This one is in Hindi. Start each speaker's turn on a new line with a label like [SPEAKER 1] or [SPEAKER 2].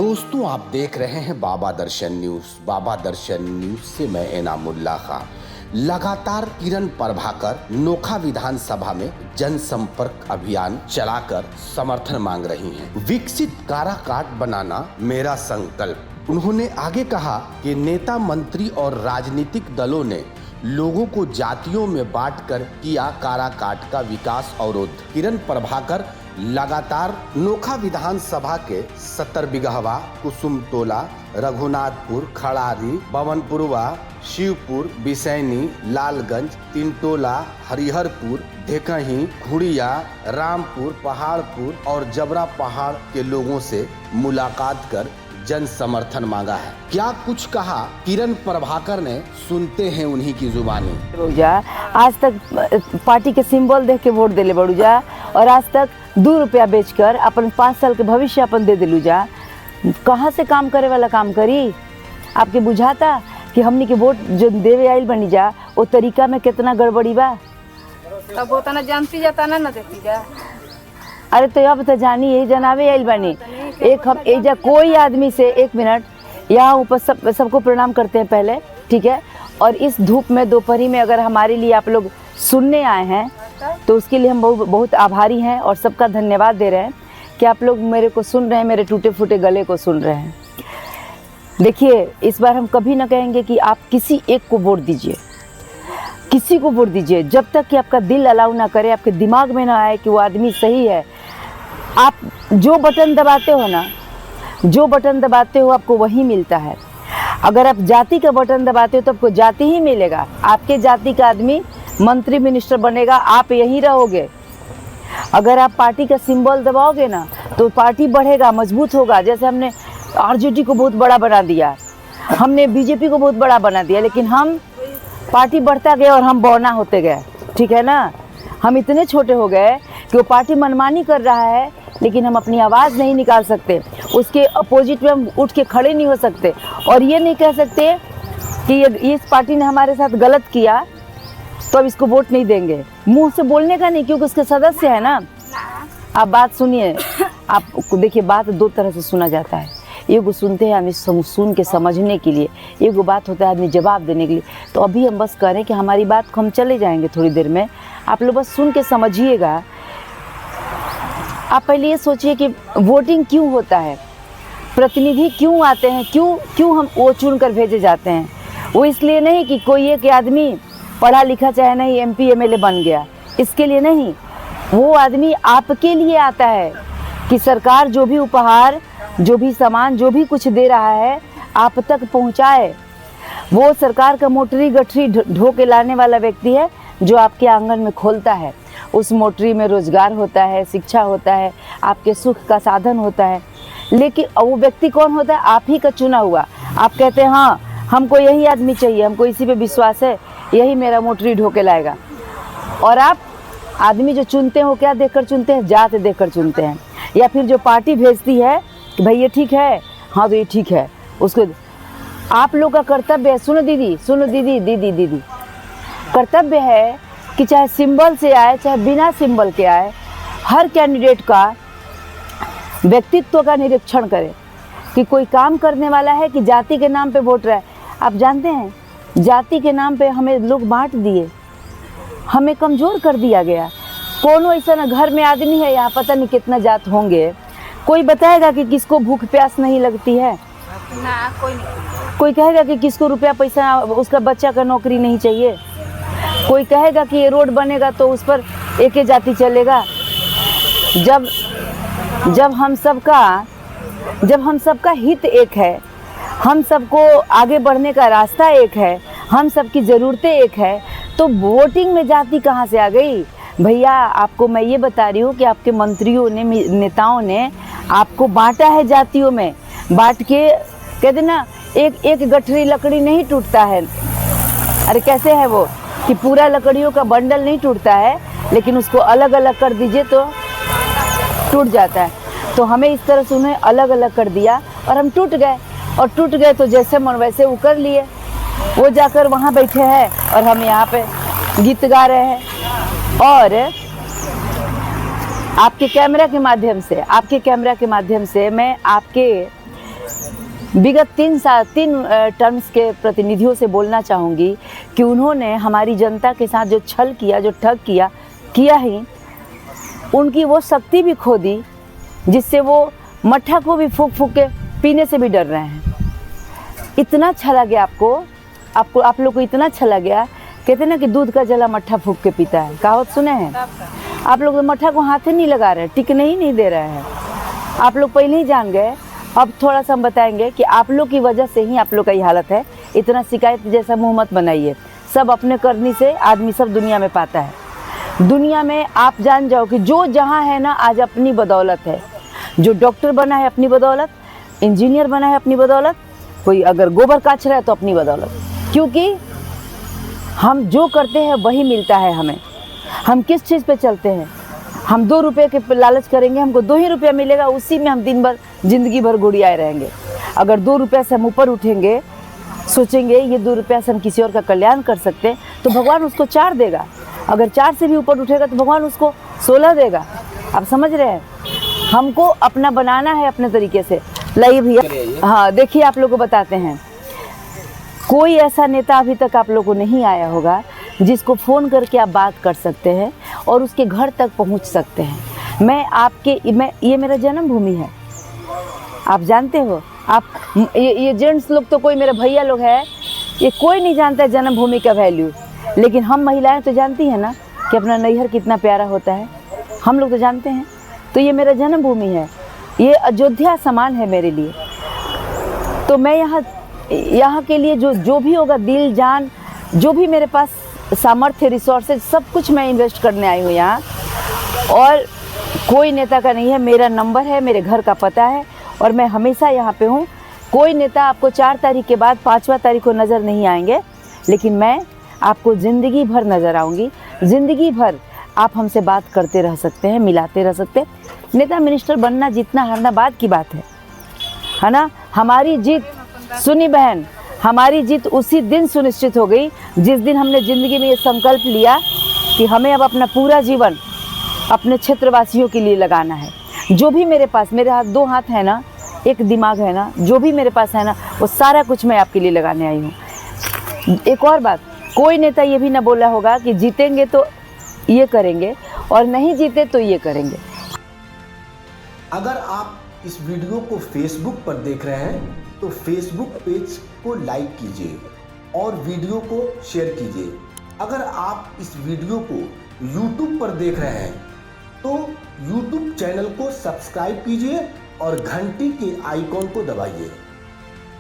[SPEAKER 1] दोस्तों, आप देख रहे हैं बाबा दर्शन न्यूज। बाबा दर्शन न्यूज से मैं इनामुल्लाह खां। लगातार किरण प्रभाकर नोखा विधानसभा में जनसंपर्क अभियान चलाकर समर्थन मांग रही हैं। विकसित काराकाट बनाना मेरा संकल्प। उन्होंने आगे कहा कि नेता, मंत्री और राजनीतिक दलों ने लोगों को जातियों में बांटकर किया काराकाट का विकास अवरोध। किरण प्रभाकर लगातार नोखा विधानसभा के 70 बिगहवा, कुसुमटोला, रघुनाथपुर, खड़ारी, बवनपुरवा, शिवपुर, बिसैनी, लालगंज, तीनटोला, हरिहरपुर, ढेकही, घुड़िया, रामपुर, पहाड़पुर और जबरा पहाड़ के लोगों से मुलाकात कर जन समर्थन मांगा है। क्या कुछ कहा किरण प्रभाकर ने, सुनते हैं उन्हीं की जुबानी।
[SPEAKER 2] बड़ूजा आज तक पार्टी के सिंबल देख के वोट दिले बड़ूजा, और आज तक 2 रुपया बेचकर अपन 5 साल के भविष्य अपन दे दिलू जा। कहाँ से काम करे वाला काम करी? आपके बुझाता कि हमनी के वोट जो देवे आइल बनी जा वो तरीका में कितना गड़बड़ी बा?
[SPEAKER 3] तब वो तना जानती जाता ना देती जा।
[SPEAKER 2] अरे तो अब तो जानी यही जनावे आइल बनी। एक हम एजा कोई आदमी से 1 मिनट यहाँ ऊपर सबको प्रणाम करते हैं पहले, ठीक है। और इस धूप में दोपहरी में अगर हमारे लिए आप लोग सुनने आए हैं तो उसके लिए हम बहुत आभारी हैं और सबका धन्यवाद दे रहे हैं कि आप लोग मेरे को सुन रहे हैं, मेरे टूटे फूटे गले को सुन रहे हैं। देखिए, इस बार हम कभी ना कहेंगे कि आप किसी एक को वोट दीजिए, किसी को वोट दीजिए, जब तक कि आपका दिल अलाउ ना करे, आपके दिमाग में ना आए कि वो आदमी सही है। आप जो बटन दबाते हो ना, जो बटन दबाते हो आपको वही मिलता है। अगर आप जाति का बटन दबाते हो तो आपको जाति ही मिलेगा। आपके जाति का आदमी मंत्री मिनिस्टर बनेगा, आप यहीं रहोगे। अगर आप पार्टी का सिंबल दबाओगे ना तो पार्टी बढ़ेगा, मजबूत होगा। जैसे हमने आरजेडी को बहुत बड़ा बना दिया, हमने बीजेपी को बहुत बड़ा बना दिया, लेकिन हम पार्टी बढ़ता गया और हम बौना होते गए, ठीक है ना। हम इतने छोटे हो गए कि वो पार्टी मनमानी कर रहा है लेकिन हम अपनी आवाज़ नहीं निकाल सकते, उसके अपोजिट में हम उठ के खड़े नहीं हो सकते और ये नहीं कह सकते कि इस पार्टी ने हमारे साथ गलत किया तो अब इसको वोट नहीं देंगे। मुंह से बोलने का नहीं, क्योंकि उसके सदस्य है ना। आप बात सुनिए, आप देखिए, बात 2 तरह से सुना जाता है। एगो सुनते हैं आदमी सुन के समझने के लिए, एगो बात होता है आदमी जवाब देने के लिए। तो अभी हम बस करें कि हमारी बात को हम चले जाएंगे थोड़ी देर में, आप लोग बस सुन के समझिएगा। आप पहले ये सोचिए कि वोटिंग क्यों होता है, प्रतिनिधि क्यों आते हैं, क्यों हम वो चुन कर भेजे जाते हैं। वो इसलिए नहीं कि कोई एक आदमी पढ़ा लिखा चाहे नहीं MP MLA बन गया, इसके लिए नहीं। वो आदमी आपके लिए आता है कि सरकार जो भी उपहार, जो भी सामान, जो भी कुछ दे रहा है आप तक पहुंचाए। वो सरकार का मोटरी गठरी ढो के लाने वाला व्यक्ति है जो आपके आंगन में खोलता है। उस मोटरी में रोजगार होता है, शिक्षा होता है, आपके सुख का साधन होता है। लेकिन वो व्यक्ति कौन होता है? आप ही का चुना हुआ। आप कहते हैं हाँ हमको यही आदमी चाहिए, हमको इसी पे विश्वास है, यही मेरा मोटरी ढो के लाएगा। और आप आदमी जो चुनते हैं वो क्या देखकर चुनते हैं? जात देखकर चुनते हैं। या फिर जो पार्टी भेजती है कि भाई ये ठीक है, हाँ तो ये ठीक है, उसको आप लोग का कर्तव्य है। सुनो दीदी, सुनो दीदी, कर्तव्य है कि चाहे सिंबल से आए चाहे बिना सिंबल के आए, हर कैंडिडेट का व्यक्तित्व का निरीक्षण करें कि कोई काम करने वाला है कि जाति के नाम पे वोट रहा है। आप जानते हैं, जाति के नाम पे हमें लोग बांट दिए, हमें कमज़ोर कर दिया गया। कौन ऐसा ना घर में आदमी है यहाँ, पता नहीं कितना जात होंगे, कोई बताएगा कि किसको भूख प्यास नहीं लगती है?
[SPEAKER 3] ना, कोई नहीं। कोई
[SPEAKER 2] कहेगा कि किसको रुपया पैसा, उसका बच्चा का नौकरी नहीं चाहिए? कोई कहेगा कि ये रोड बनेगा तो उस पर एक ही जाति चलेगा? जब हम सबका हित एक है, हम सबको आगे बढ़ने का रास्ता एक है, हम सबकी ज़रूरतें एक है, तो वोटिंग में जाति कहाँ से आ गई? भैया आपको मैं ये बता रही हूँ कि आपके मंत्रियों ने, नेताओं ने आपको बांटा है जातियों में। बांट के कहते ना, एक गठरी लकड़ी नहीं टूटता है। अरे कैसे है वो कि पूरा लकड़ियों का बंडल नहीं टूटता है, लेकिन उसको अलग अलग कर दीजिए तो टूट जाता है। तो हमें इस तरह से उन्हें अलग अलग कर दिया और हम टूट गए तो जैसे मन वैसे वो कर लिए। वो जाकर वहाँ बैठे हैं और हम यहाँ पे गीत गा रहे हैं। और आपके कैमरा के माध्यम से मैं आपके विगत 3 टर्म्स के प्रतिनिधियों से बोलना चाहूँगी कि उन्होंने हमारी जनता के साथ जो छल किया, जो ठग किया ही, उनकी वो शक्ति भी खो दी जिससे वो मट्ठा को भी फूक के पीने से भी डर रहे हैं। इतना छला गया आप लोग को इतना छला गया, कहते ना कि दूध का जला मट्ठा फूक के पीता है, कहावत सुने हैं। आप लोग मट्ठा को हाथ ही नहीं लगा रहे, टिकने ही नहीं दे रहे हैं। आप लोग पहले ही जान गए। अब थोड़ा सा हम बताएंगे कि आप लोग की वजह से ही आप लोग का ये हालत है। इतना शिकायत जैसा मुँह मत बनाइए। सब अपने करनी से आदमी सब दुनिया में पाता है। दुनिया में आप जान जाओ कि जो जहाँ है ना, आज अपनी बदौलत है। जो डॉक्टर बना है अपनी बदौलत, इंजीनियर बना है अपनी बदौलत, कोई अगर गोबर काच रहा है तो अपनी बदौलत। क्योंकि हम जो करते हैं वही मिलता है हमें। हम किस चीज़ पे चलते हैं? हम 2 रुपये के लालच करेंगे, हमको 2 ही रुपया मिलेगा, उसी में हम दिन भर ज़िंदगी भर गुड़ियाए रहेंगे। अगर 2 रुपये से हम ऊपर उठेंगे, सोचेंगे ये 2 रुपये से हम किसी और का कल्याण कर सकते हैं, तो भगवान उसको 4 देगा। अगर 4 से भी ऊपर उठेगा तो भगवान उसको 16 देगा। आप समझ रहे हैं? हमको अपना बनाना है अपने तरीके से। लाइए भैया, हाँ देखिए, आप लोग को बताते हैं। कोई ऐसा नेता अभी तक आप लोग को नहीं आया होगा जिसको फ़ोन करके आप बात कर सकते हैं और उसके घर तक पहुंच सकते हैं। ये मेरा जन्मभूमि है, आप जानते हो। आप ये जेंट्स लोग तो, कोई मेरे भैया लोग है, ये कोई नहीं जानता है जन्मभूमि का वैल्यू। लेकिन हम महिलाएं तो जानती हैं ना कि अपना नैहर कितना प्यारा होता है। हम लोग तो जानते हैं। तो ये मेरा जन्मभूमि है, ये अयोध्या समान है मेरे लिए। तो मैं यहाँ के लिए जो भी होगा, दिल जान, जो भी मेरे पास सामर्थ्य, रिसोर्सेज, सब कुछ मैं इन्वेस्ट करने आई हूँ यहाँ। और कोई नेता का नहीं है, मेरा नंबर है, मेरे घर का पता है और मैं हमेशा यहाँ पे हूँ। कोई नेता आपको 4 तारीख के बाद 5वां तारीख को नज़र नहीं आएंगे, लेकिन मैं आपको ज़िंदगी भर नज़र आऊँगी। ज़िंदगी भर आप हमसे बात करते रह सकते हैं, मिलाते रह सकते हैं। नेता मिनिस्टर बनना, जीतना हारना बाद की बात है ना। हमारी जीत, सुनी बहन, हमारी जीत उसी दिन सुनिश्चित हो गई जिस दिन हमने ज़िंदगी में ये संकल्प लिया कि हमें अब अपना पूरा जीवन अपने क्षेत्रवासियों के लिए लगाना है। जो भी मेरे पास, मेरे हाथ 2 हाथ है ना, एक दिमाग है ना, जो भी मेरे पास है ना, वो सारा कुछ मैं आपके लिए लगाने आई हूँ। एक और बात, कोई नेता ये भी ना बोला होगा कि जीतेंगे तो ये करेंगे और नहीं जीते तो ये करेंगे।
[SPEAKER 4] अगर आप इस वीडियो को फेसबुक पर देख रहे हैं तो फेसबुक पेज को लाइक कीजिए और वीडियो को शेयर कीजिए। अगर आप इस वीडियो को यूट्यूब पर देख रहे हैं तो यूट्यूब चैनल को सब्सक्राइब कीजिए और घंटी के आइकॉन को दबाइए।